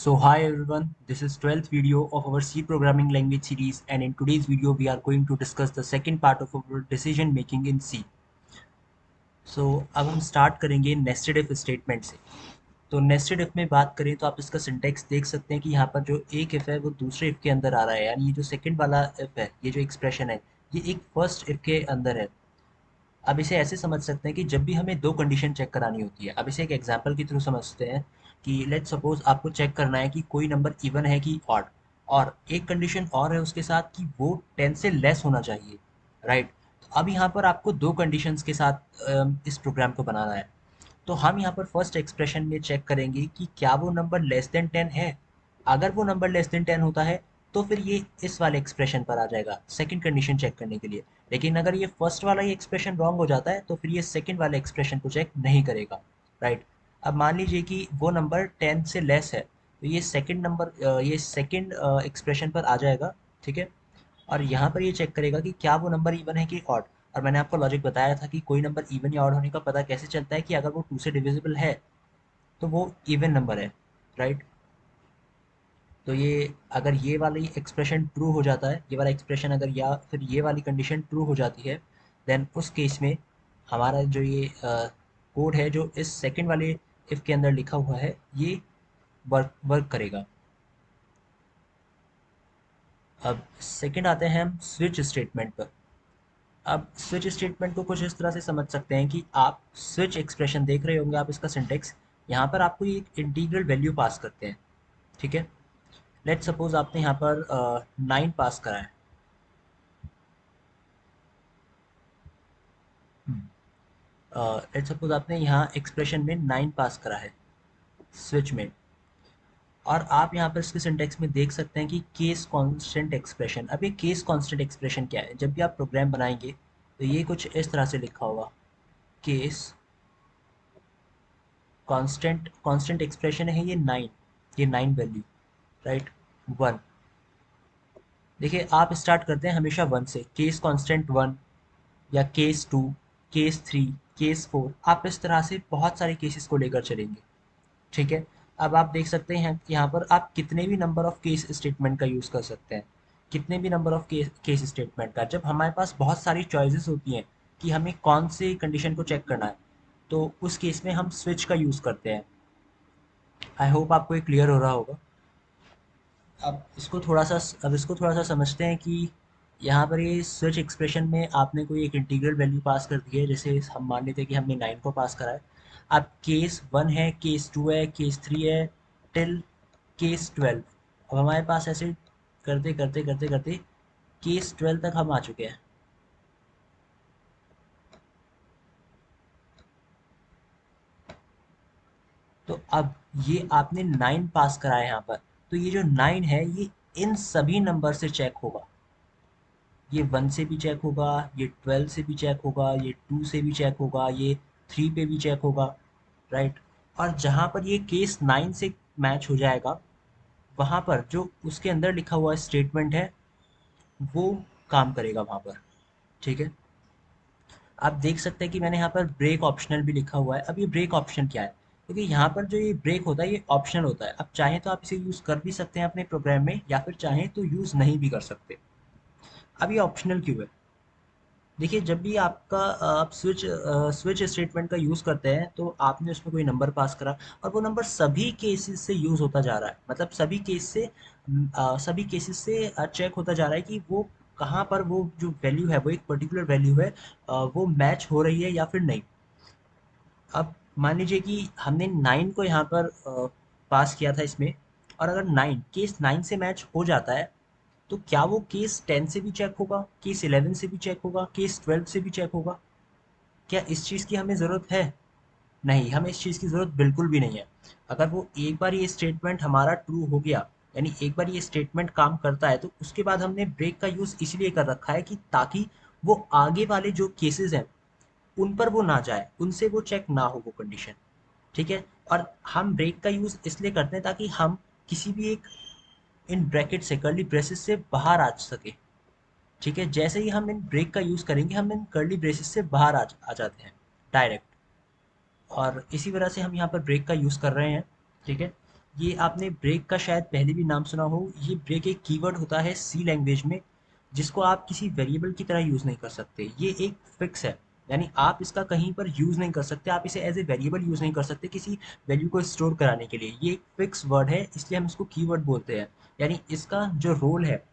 So hi everyone, this is 12th video of our C programming language series, and in today's video we are going to discuss the second part of our decision making in C. So अब हम start करेंगे nested if statement से। तो nested if में बात करें तो आप इसका सिंटेक्स देख सकते हैं कि यहाँ पर जो एक इफ है वो दूसरे इफ के अंदर आ रहा है, यानी ये जो सेकंड वाला इफ है, ये जो एक्सप्रेशन है, ये एक फर्स्ट इफ के अंदर है। अब इसे ऐसे समझ सकते हैं कि जब भी हमें दो कंडीशन चेक करानी होती है, अब इसे एक एग्जांपल के थ्रू समझते हैं कि लेट्स सपोज आपको चेक करना है कि कोई नंबर इवन है कि ऑड, और एक कंडीशन और है उसके साथ कि वो 10 से लेस होना चाहिए, राइट। तो अब यहाँ पर आपको दो कंडीशंस के साथ इस प्रोग्राम को बनाना है। तो हम यहाँ पर फर्स्ट एक्सप्रेशन में चेक करेंगे कि क्या वो नंबर लेस देन 10 है। अगर वो नंबर लेस देन 10 होता है तो फिर ये इस वाले एक्सप्रेशन पर आ जाएगा सेकंड कंडीशन चेक करने के लिए। लेकिन अगर ये फर्स्ट वाला ही एक्सप्रेशन रॉन्ग हो जाता है तो फिर ये सेकंड वाले एक्सप्रेशन को चेक नहीं करेगा, राइट। अब मान लीजिए कि वो नंबर 10 से लेस है तो ये सेकंड नंबर ये सेकंड एक्सप्रेशन पर आ जाएगा, ठीक है। और यहाँ पर ये चेक करेगा कि क्या वो नंबर इवन है कि ऑड। और मैंने आपको लॉजिक बताया था कि कोई नंबर इवन या ऑड होने का पता कैसे चलता है कि अगर वो 2 से डिविजिबल है तो वो इवन नंबर है, राइट। तो ये अगर ये वाली एक्सप्रेशन ट्रू हो जाता है, ये वाला एक्सप्रेशन अगर या फिर ये वाली कंडीशन ट्रू हो जाती है, देन उस केस में हमारा जो ये कोड है जो इस सेकंड वाले इफ के अंदर लिखा हुआ है ये वर्क वर्क करेगा। अब सेकंड आते हैं हम स्विच स्टेटमेंट पर। अब स्विच स्टेटमेंट को कुछ इस तरह से समझ सकते हैं कि आप स्विच एक्सप्रेशन देख रहे होंगे, आप इसका सिंटेक्स, यहाँ पर आपको ये एक इंटीग्रल वैल्यू पास करते हैं, ठीक है। लेट सपोज आपने यहाँ पर 9 पास करा है। लेट सपोज आपने यहाँ एक्सप्रेशन में 9 पास करा है स्विच में, और आप यहाँ पर इसके सिंटेक्स में देख सकते हैं कि केस कांस्टेंट एक्सप्रेशन। अब ये केस कांस्टेंट एक्सप्रेशन क्या है, जब भी आप प्रोग्राम बनाएंगे तो ये कुछ इस तरह से लिखा होगा, केस कांस्टेंट कांस्टेंट एक्सप्रेशन है ये 9, ये 9 वैल्यू, राइट, 1। देखिए आप स्टार्ट करते हैं हमेशा 1 से, केस कांस्टेंट 1 या केस 2, केस 3, केस 4, आप इस तरह से बहुत सारे केसेस को लेकर चलेंगे, ठीक है। अब आप देख सकते हैं कि यहाँ पर आप कितने भी नंबर ऑफ केस स्टेटमेंट का यूज़ कर सकते हैं, कितने भी नंबर ऑफ केस स्टेटमेंट का। जब हमारे पास बहुत सारी चॉइसेस होती हैं कि हमें कौन से कंडीशन को चेक करना है, तो उस केस में हम स्विच का यूज़ करते हैं। आई होप आपको ये क्लियर हो रहा होगा। अब इसको थोड़ा सा समझते हैं कि यहाँ पर ये स्विच एक्सप्रेशन में आपने कोई एक इंटीग्रल वैल्यू पास कर दी है, जैसे हम मान लेते हैं कि हमने 9 को पास करा है। अब केस 1 है, केस 2 है, केस 3 है, टिल केस 12। अब हमारे पास ऐसे करते करते करते करते केस 12 तक हम आ चुके हैं। तो अब ये आपने 9 पास करा है यहाँ पर, तो ये जो 9 है ये इन सभी नंबर से चेक होगा। ये 1 से भी चेक होगा, ये 12 से भी चेक होगा, ये 2 से भी चेक होगा, ये 3 पे भी चेक होगा, राइट। और जहाँ पर ये केस 9 से मैच हो जाएगा, वहाँ पर जो उसके अंदर लिखा हुआ स्टेटमेंट है वो काम करेगा वहाँ पर, ठीक है। आप देख सकते हैं कि मैंने यहाँ पर ब्रेक ऑप्शनल भी लिखा हुआ है। अब ये ब्रेक ऑप्शन क्या है, क्योंकि यहाँ पर जो ये ब्रेक होता है ये ऑप्शनल होता है। अब चाहें तो आप इसे यूज़ कर भी सकते हैं अपने प्रोग्राम में, या फिर चाहें तो यूज़ नहीं भी कर सकते। अब ये ऑप्शनल क्यों है, देखिए जब भी आपका आप स्विच स्टेटमेंट का यूज़ करते हैं तो आपने उसमें कोई नंबर पास करा, और वो नंबर सभी केसेस से यूज़ होता जा रहा है, मतलब सभी केसेस से चेक होता जा रहा है कि वो कहाँ पर वो जो वैल्यू है वो एक पर्टिकुलर वैल्यू है, वो मैच हो रही है या फिर नहीं। अब मान लीजिए कि हमने 9 को यहाँ पर पास किया था इसमें, और अगर 9 से मैच हो जाता है तो क्या वो केस 10 से भी चेक होगा, केस 11 से भी चेक होगा, केस 12 से भी चेक होगा? क्या इस चीज़ की हमें ज़रूरत है? नहीं, हमें इस चीज़ की ज़रूरत बिल्कुल भी नहीं है। अगर वो एक बार ये स्टेटमेंट हमारा ट्रू हो गया, यानी एक बार ये स्टेटमेंट काम करता है, तो उसके बाद हमने ब्रेक का यूज़ इसलिए कर रखा है कि ताकि वो आगे वाले जो केसेस हैं उन पर वो ना जाए, उनसे वो चेक ना हो वो कंडीशन, ठीक है। और हम ब्रेक का यूज़ इसलिए करते हैं ताकि हम किसी भी एक इन ब्रैकेट से कर्ली ब्रेसेस से बाहर आ सके, ठीक है। जैसे ही हम इन ब्रेक का यूज़ करेंगे हम इन कर्ली ब्रेसेस से बाहर आ जाते हैं डायरेक्ट, और इसी वजह से हम यहाँ पर ब्रेक का यूज़ कर रहे हैं, ठीक है। ये आपने ब्रेक का शायद पहले भी नाम सुना हो। ये ब्रेक एक कीवर्ड होता है सी लैंग्वेज में, जिसको आप किसी वेरिएबल की तरह यूज़ नहीं कर सकते। ये एक फिक्स है, यानी आप इसका कहीं पर यूज़ नहीं कर सकते, आप इसे एज ए वेरिएबल यूज़ नहीं कर सकते किसी वैल्यू को स्टोर कराने के लिए। ये एक फिक्स वर्ड है, इसलिए हम इसको कीवर्ड बोलते हैं। यानी इसका जो रोल है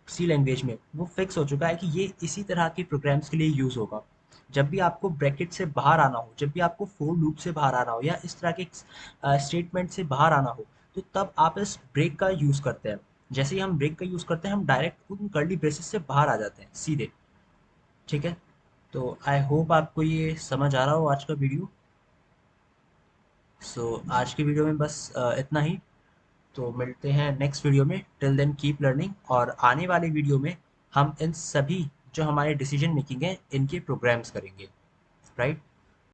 सी लैंग्वेज में वो फिक्स हो चुका है कि ये इसी तरह के प्रोग्राम्स के लिए यूज़ होगा। जब भी आपको ब्रैकेट से बाहर आना हो, जब भी आपको फोर लूप से बाहर आना हो या इस तरह के स्टेटमेंट से बाहर आना हो, तो तब आप इस ब्रेक का यूज़ करते हैं। जैसे ही हम ब्रेक का यूज़ करते हैं, हम डायरेक्ट उन कर्ली ब्रेसेस से बाहर आ जाते हैं सीधे। ठीक है, तो आई होप आपको ये समझ आ रहा हो आज का वीडियो। सो आज की वीडियो में बस इतना ही। तो मिलते हैं नेक्स्ट वीडियो में। Till then keep learning. और आने वाले वीडियो में हम इन सभी जो हमारे डिसीजन मेकिंग है इनके प्रोग्राम्स करेंगे। राइट।